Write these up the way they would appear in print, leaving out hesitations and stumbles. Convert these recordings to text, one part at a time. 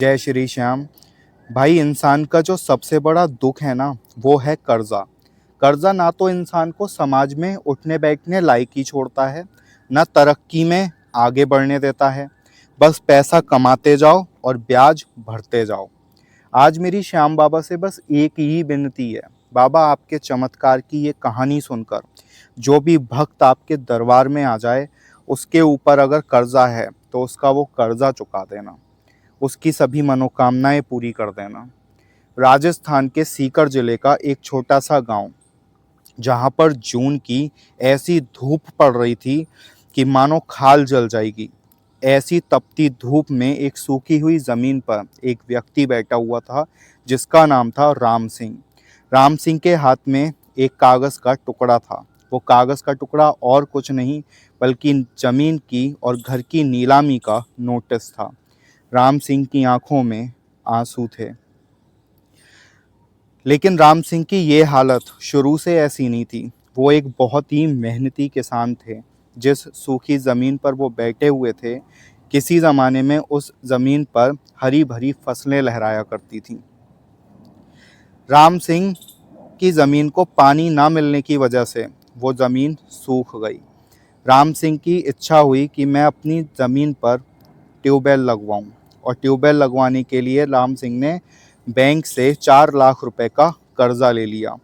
जय श्री श्याम। भाई, इंसान का जो सबसे बड़ा दुख है ना, वो है कर्जा। कर्जा ना तो इंसान को समाज में उठने बैठने लायक ही छोड़ता है, ना तरक्की में आगे बढ़ने देता है। बस पैसा कमाते जाओ और ब्याज भरते जाओ। आज मेरी श्याम बाबा से बस एक ही विनती है। बाबा, आपके चमत्कार की ये कहानी सुनकर जो भी भक्त आपके दरबार में आ जाए, उसके ऊपर अगर कर्जा है तो उसका वो कर्जा चुका देना, उसकी सभी मनोकामनाएं पूरी कर देना। राजस्थान के सीकर जिले का एक छोटा सा गांव, जहां पर जून की ऐसी धूप पड़ रही थी कि मानो खाल जल जाएगी। ऐसी तपती धूप में एक सूखी हुई जमीन पर एक व्यक्ति बैठा हुआ था, जिसका नाम था राम सिंह। राम सिंह के हाथ में एक कागज का टुकड़ा था। वो कागज का टुकड़ा और कुछ नहीं बल्कि जमीन की और घर की नीलामी का नोटिस था। राम सिंह की आंखों में आंसू थे। लेकिन राम सिंह की ये हालत शुरू से ऐसी नहीं थी। वो एक बहुत ही मेहनती किसान थे। जिस सूखी ज़मीन पर वो बैठे हुए थे, किसी ज़माने में उस ज़मीन पर हरी भरी फसलें लहराया करती थीं। राम सिंह की ज़मीन को पानी ना मिलने की वजह से वो ज़मीन सूख गई। राम सिंह की इच्छा हुई कि मैं अपनी ज़मीन पर ट्यूबवेल लगवाऊं, और ट्यूबवेल लगवाने के लिए राम सिंह ने बैंक से 4 लाख रुपए का कर्जा ले लिया।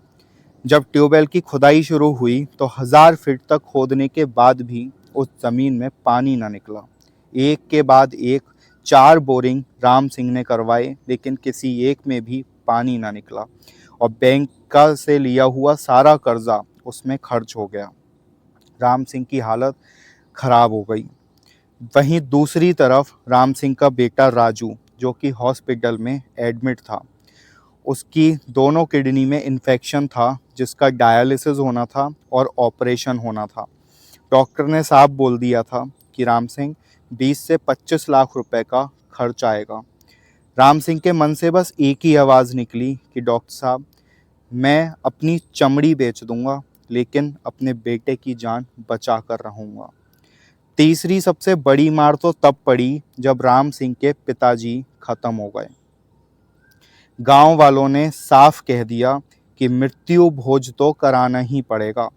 जब ट्यूबवेल की खुदाई शुरू हुई तो 1000 फीट तक खोदने के बाद भी उस जमीन में पानी ना निकला। एक के बाद एक 4 बोरिंग राम सिंह ने करवाए, लेकिन किसी एक में भी पानी ना निकला और बैंक का से लिया हुआ सारा कर्जा उसमें खर्च हो गया। राम सिंह की हालत खराब हो गई। वहीं दूसरी तरफ राम सिंह का बेटा राजू, जो कि हॉस्पिटल में एडमिट था, उसकी दोनों किडनी में इन्फेक्शन था, जिसका डायलिसिस होना था और ऑपरेशन होना था। डॉक्टर ने साफ बोल दिया था कि राम सिंह 20 से 25 लाख रुपए का खर्च आएगा। राम सिंह के मन से बस एक ही आवाज़ निकली कि डॉक्टर साहब, मैं अपनी चमड़ी बेच दूंगा, लेकिन अपने बेटे की जान बचा कर रहूँगा। तीसरी सबसे बड़ी मार तो तब पड़ी जब राम सिंह के पिताजी खत्म हो गए। गांव वालों ने साफ कह दिया कि मृत्यु भोज तो कराना ही पड़ेगा।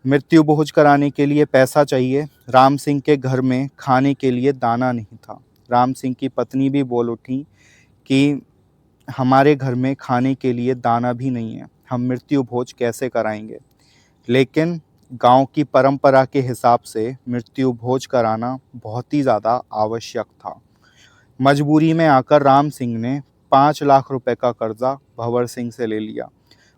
मृत्यु भोज कराने के लिए पैसा चाहिए। राम सिंह के घर में खाने के लिए दाना नहीं था। राम सिंह की पत्नी भी बोल उठी कि हमारे घर में खाने के लिए दाना भी नहीं है, हम मृत्यु भोज कैसे कराएंगे। लेकिन गांव की परंपरा के हिसाब से मृत्यु भोज कराना बहुत ही ज़्यादा आवश्यक था। मजबूरी में आकर राम सिंह ने 5 लाख रुपए का कर्जा भंवर सिंह से ले लिया।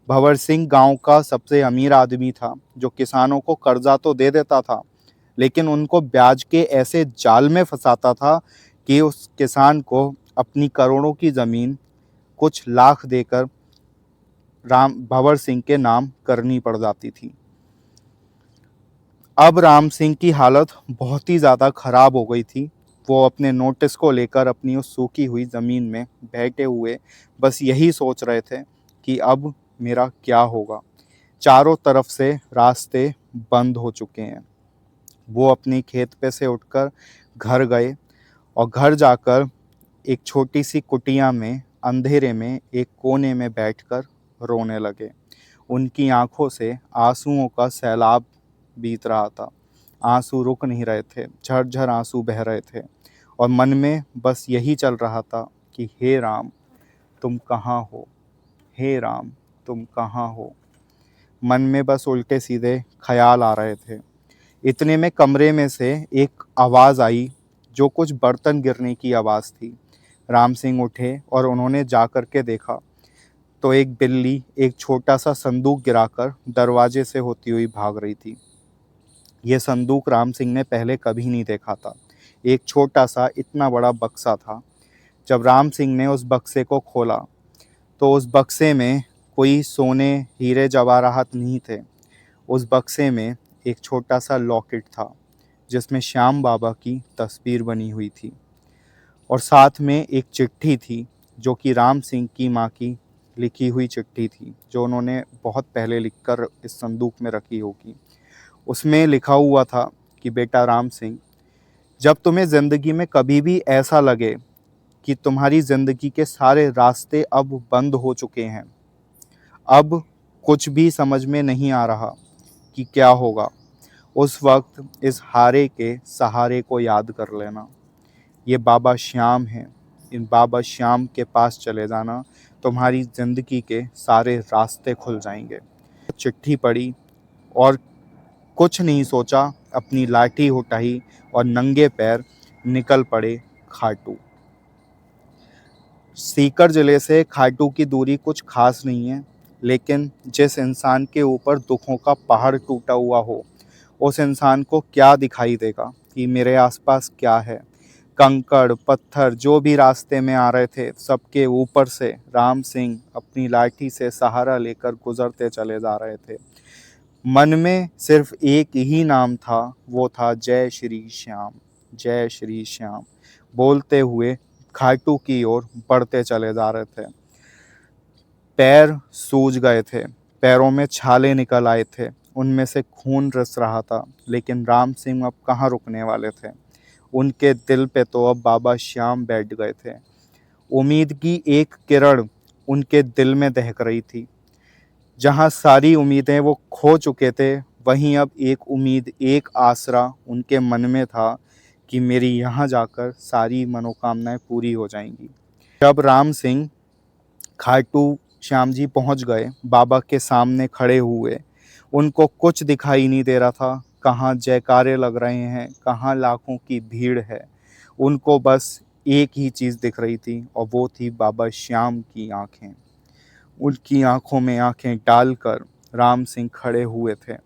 भंवर सिंह गांव का सबसे अमीर आदमी था, जो किसानों को कर्जा तो दे देता था, लेकिन उनको ब्याज के ऐसे जाल में फंसाता था कि उस किसान को अपनी करोड़ों की ज़मीन कुछ लाख देकर राम भंवर सिंह के नाम करनी पड़ जाती थी। अब राम सिंह की हालत बहुत ही ज़्यादा खराब हो गई थी। वो अपने नोटिस को लेकर अपनी उस सूखी हुई ज़मीन में बैठे हुए बस यही सोच रहे थे कि अब मेरा क्या होगा। चारों तरफ से रास्ते बंद हो चुके हैं। वो अपनी खेत पे से उठकर घर गए और घर जाकर एक छोटी सी कुटिया में अंधेरे में एक कोने में बैठकर रोने लगे। उनकी आंखों से आंसुओं का सैलाब बीत रहा था। आंसू रुक नहीं रहे थे, झरझर आंसू बह रहे थे, और मन में बस यही चल रहा था कि हे राम, तुम कहाँ हो? हे राम, तुम कहाँ हो? मन में बस उल्टे सीधे ख्याल आ रहे थे। इतने में कमरे में से एक आवाज़ आई, जो कुछ बर्तन गिरने की आवाज़ थी। राम सिंह उठे और उन्होंने जा कर के देखा तो एक बिल्ली एक छोटा सा संदूक गिराकर दरवाजे से होती हुई भाग रही थी। यह संदूक राम सिंह ने पहले कभी नहीं देखा था। एक छोटा सा इतना बड़ा बक्सा था। जब राम सिंह ने उस बक्से को खोला तो उस बक्से में कोई सोने हीरे जवाहरात नहीं थे। उस बक्से में एक छोटा सा लॉकेट था, जिसमें श्याम बाबा की तस्वीर बनी हुई थी, और साथ में एक चिट्ठी थी, जो कि राम सिंह की माँ की लिखी हुई चिट्ठी थी, जो उन्होंने बहुत पहले लिखकर इस संदूक में रखी होगी। उसमें लिखा हुआ था कि बेटा राम सिंह, जब तुम्हें ज़िंदगी में कभी भी ऐसा लगे कि तुम्हारी ज़िंदगी के सारे रास्ते अब बंद हो चुके हैं। अब कुछ भी समझ में नहीं आ रहा कि क्या होगा। उस वक्त इस हारे के सहारे को याद कर लेना। ये बाबा श्याम हैं। इन बाबा श्याम के पास चले जाना, तुम्हारी ज़िंदगी के सारे रास्ते खुल जाएंगे। चिट्ठी पढ़ी और कुछ नहीं सोचा, अपनी लाठी उठाई और नंगे पैर निकल पड़े खाटू। सीकर जिले से खाटू की दूरी कुछ खास नहीं है, लेकिन जिस इंसान के ऊपर दुखों का पहाड़ टूटा हुआ हो, उस इंसान को क्या दिखाई देगा कि मेरे आसपास क्या है। कंकड़ पत्थर जो भी रास्ते में आ रहे थे, सबके ऊपर से राम सिंह अपनी लाठी से सहारा लेकर गुजरते चले जा रहे थे। मन में सिर्फ एक ही नाम था, वो था जय श्री श्याम, जय श्री श्याम बोलते हुए खाटू की ओर बढ़ते चले जा रहे थे। पैर सूज गए थे, पैरों में छाले निकल आए थे, उनमें से खून रिस रहा था, लेकिन राम सिंह अब कहाँ रुकने वाले थे। उनके दिल पे तो अब बाबा श्याम बैठ गए थे। उम्मीद की एक किरण उनके दिल में दहक रही थी। जहाँ सारी उम्मीदें वो खो चुके थे, वहीं अब एक उम्मीद, एक आसरा उनके मन में था कि मेरी यहाँ जाकर सारी मनोकामनाएं पूरी हो जाएंगी। जब राम सिंह खाटू श्याम जी पहुँच गए, बाबा के सामने खड़े हुए, उनको कुछ दिखाई नहीं दे रहा था। कहाँ जयकारे लग रहे हैं, कहाँ लाखों की भीड़ है। उनको बस एक ही चीज़ दिख रही थी, और वो थी बाबा श्याम की आंखें। उनकी आंखों में आंखें डालकर राम सिंह खड़े हुए थे,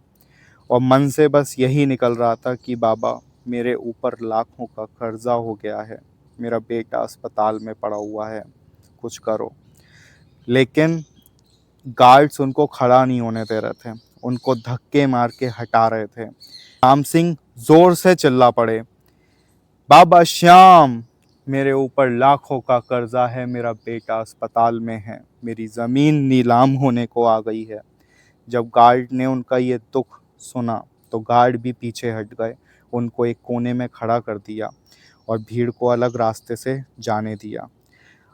और मन से बस यही निकल रहा था कि बाबा, मेरे ऊपर लाखों का कर्जा हो गया है, मेरा बेटा अस्पताल में पड़ा हुआ है, कुछ करो। लेकिन गार्ड्स उनको खड़ा नहीं होने दे रहे थे, उनको धक्के मार के हटा रहे थे। राम सिंह जोर से चिल्ला पड़े, बाबा श्याम, मेरे ऊपर लाखों का कर्जा है, मेरा बेटा अस्पताल में है, मेरी ज़मीन नीलाम होने को आ गई है। जब गार्ड ने उनका ये दुख सुना तो गार्ड भी पीछे हट गए, उनको एक कोने में खड़ा कर दिया और भीड़ को अलग रास्ते से जाने दिया।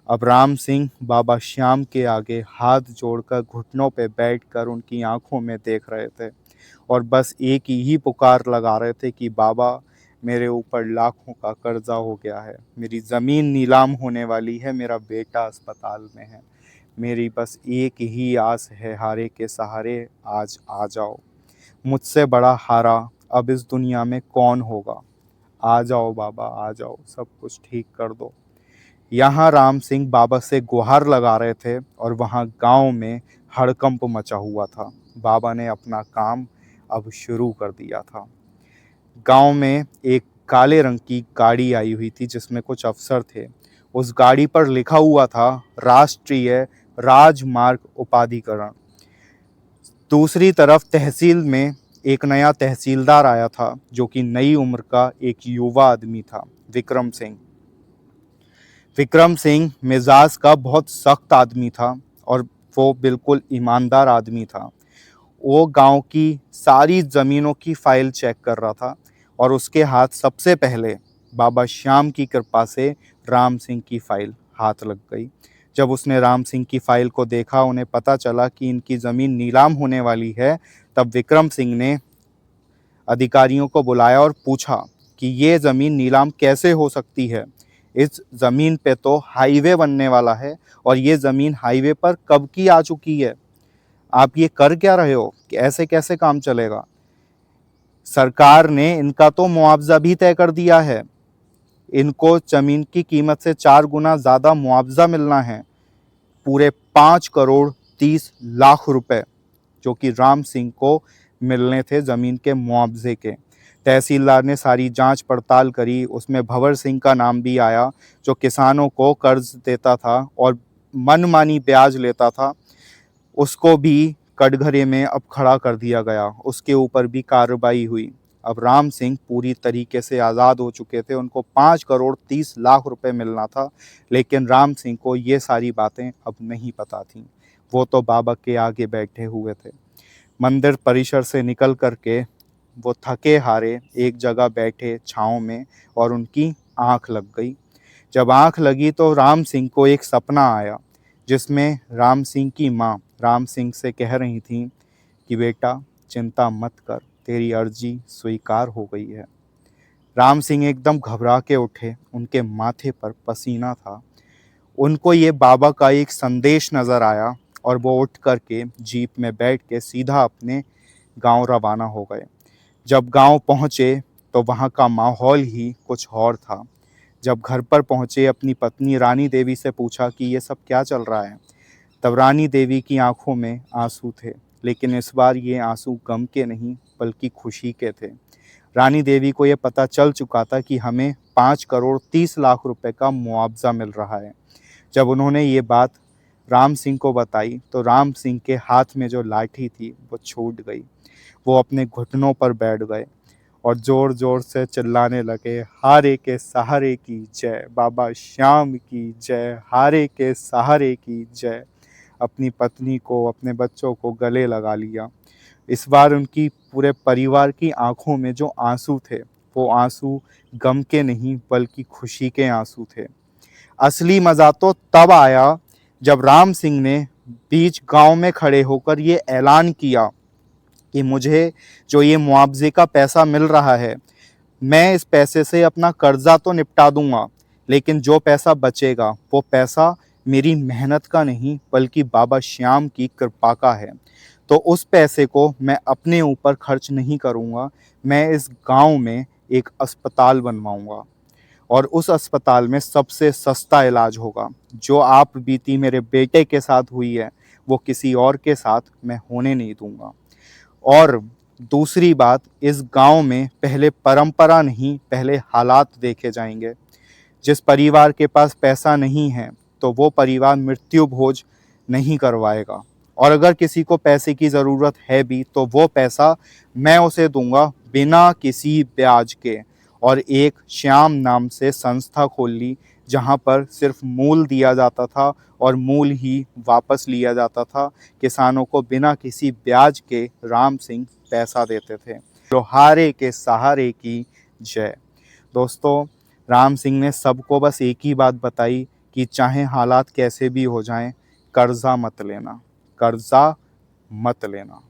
अब राम सिंह बाबा श्याम के आगे हाथ जोड़कर घुटनों पे बैठकर उनकी आंखों में देख रहे थे, और बस एक ही पुकार लगा रहे थे कि बाबा, मेरे ऊपर लाखों का कर्जा हो गया है, मेरी ज़मीन नीलाम होने वाली है, मेरा बेटा अस्पताल में है, मेरी बस एक ही आस है, हारे के सहारे आज आ जाओ। मुझसे बड़ा हारा अब इस दुनिया में कौन होगा। आ जाओ बाबा, आ जाओ, सब कुछ ठीक कर दो। यहाँ राम सिंह बाबा से गुहार लगा रहे थे, और वहाँ गांव में हड़कंप मचा हुआ था। बाबा ने अपना काम अब शुरू कर दिया था। गांव में एक काले रंग की गाड़ी आई हुई थी, जिसमें कुछ अफसर थे। उस गाड़ी पर लिखा हुआ था राष्ट्रीय राजमार्ग उपाधिकरण। दूसरी तरफ तहसील में एक नया तहसीलदार आया था, जो कि नई उम्र का एक युवा आदमी था, विक्रम सिंह। विक्रम सिंह मिजाज का बहुत सख्त आदमी था, और वो बिल्कुल ईमानदार आदमी था। वो गांव की सारी ज़मीनों की फाइल चेक कर रहा था, और उसके हाथ सबसे पहले बाबा श्याम की कृपा से राम सिंह की फाइल हाथ लग गई। जब उसने राम सिंह की फाइल को देखा, उन्हें पता चला कि इनकी ज़मीन नीलाम होने वाली है, तब विक्रम सिंह ने अधिकारियों को बुलाया और पूछा कि ये ज़मीन नीलाम कैसे हो सकती है। इस ज़मीन पे तो हाईवे बनने वाला है, और ये ज़मीन हाईवे पर कब की आ चुकी है। आप ये कर क्या रहे हो, कि ऐसे कैसे काम चलेगा। सरकार ने इनका तो मुआवजा भी तय कर दिया है, इनको ज़मीन की कीमत से 4 गुना ज़्यादा मुआवजा मिलना है, पूरे 5 करोड़ 30 लाख रुपए, जो कि राम सिंह को मिलने थे ज़मीन के मुआवजे के। तहसीलदार ने सारी जांच पड़ताल करी, उसमें भंवर सिंह का नाम भी आया, जो किसानों को कर्ज देता था और मनमानी ब्याज लेता था। उसको भी कटघरे में अब खड़ा कर दिया गया, उसके ऊपर भी कार्रवाई हुई। अब राम सिंह पूरी तरीके से आज़ाद हो चुके थे, उनको 5 करोड़ 30 लाख रुपए मिलना था, लेकिन राम सिंह को ये सारी बातें अब नहीं पता थीं। वो तो बाबा के आगे बैठे हुए थे। मंदिर परिसर से निकल करके वो थके हारे एक जगह बैठे छाँव में, और उनकी आँख लग गई। जब आंख लगी तो राम सिंह को एक सपना आया, जिसमें राम सिंह की माँ राम सिंह से कह रही थी कि बेटा चिंता मत कर, तेरी अर्जी स्वीकार हो गई है। राम सिंह एकदम घबरा के उठे, उनके माथे पर पसीना था। उनको ये बाबा का एक संदेश नज़र आया और वो उठ कर के जीप में बैठ के सीधा अपने गांव रवाना हो गए। जब गांव पहुंचे तो वहां का माहौल ही कुछ और था। जब घर पर पहुंचे, अपनी पत्नी रानी देवी से पूछा कि ये सब क्या चल रहा है। तब रानी देवी की आंखों में आंसू थे, लेकिन इस बार ये आंसू गम के नहीं बल्कि खुशी के थे। रानी देवी को ये पता चल चुका था कि हमें 5 करोड़ 30 लाख रुपए का मुआवजा मिल रहा है। जब उन्होंने ये बात राम सिंह को बताई तो राम सिंह के हाथ में जो लाठी थी वो छूट गई। वो अपने घुटनों पर बैठ गए और जोर जोर से चिल्लाने लगे, हारे के सहारे की जय, बाबा श्याम की जय, हारे के सहारे की जय। अपनी पत्नी को, अपने बच्चों को गले लगा लिया। इस बार उनकी पूरे परिवार की आंखों में जो आंसू थे वो आंसू गम के नहीं बल्कि खुशी के आंसू थे। असली मज़ा तो तब आया जब राम सिंह ने बीच गांव में खड़े होकर ये ऐलान किया कि मुझे जो ये मुआवजे का पैसा मिल रहा है, मैं इस पैसे से अपना कर्जा तो निपटा दूंगा, लेकिन जो पैसा बचेगा वो पैसा मेरी मेहनत का नहीं बल्कि बाबा श्याम की कृपा का है। तो उस पैसे को मैं अपने ऊपर खर्च नहीं करूंगा, मैं इस गांव में एक अस्पताल बनवाऊंगा और उस अस्पताल में सबसे सस्ता इलाज होगा। जो आप बीती मेरे बेटे के साथ हुई है वो किसी और के साथ मैं होने नहीं दूंगा। और दूसरी बात, इस गांव में पहले परंपरा नहीं पहले हालात देखे जाएंगे। जिस परिवार के पास पैसा नहीं है तो वो परिवार मृत्यु भोज नहीं करवाएगा, और अगर किसी को पैसे की ज़रूरत है भी तो वो पैसा मैं उसे दूंगा बिना किसी ब्याज के। और एक श्याम नाम से संस्था खोल ली जहाँ पर सिर्फ मूल दिया जाता था और मूल ही वापस लिया जाता था। किसानों को बिना किसी ब्याज के राम सिंह पैसा देते थे। लोहारे के सहारे की जय। दोस्तों, राम सिंह ने सबको बस एक ही बात बताई कि चाहे हालात कैसे भी हो जाएं, कर्जा मत लेना, कर्जा मत लेना।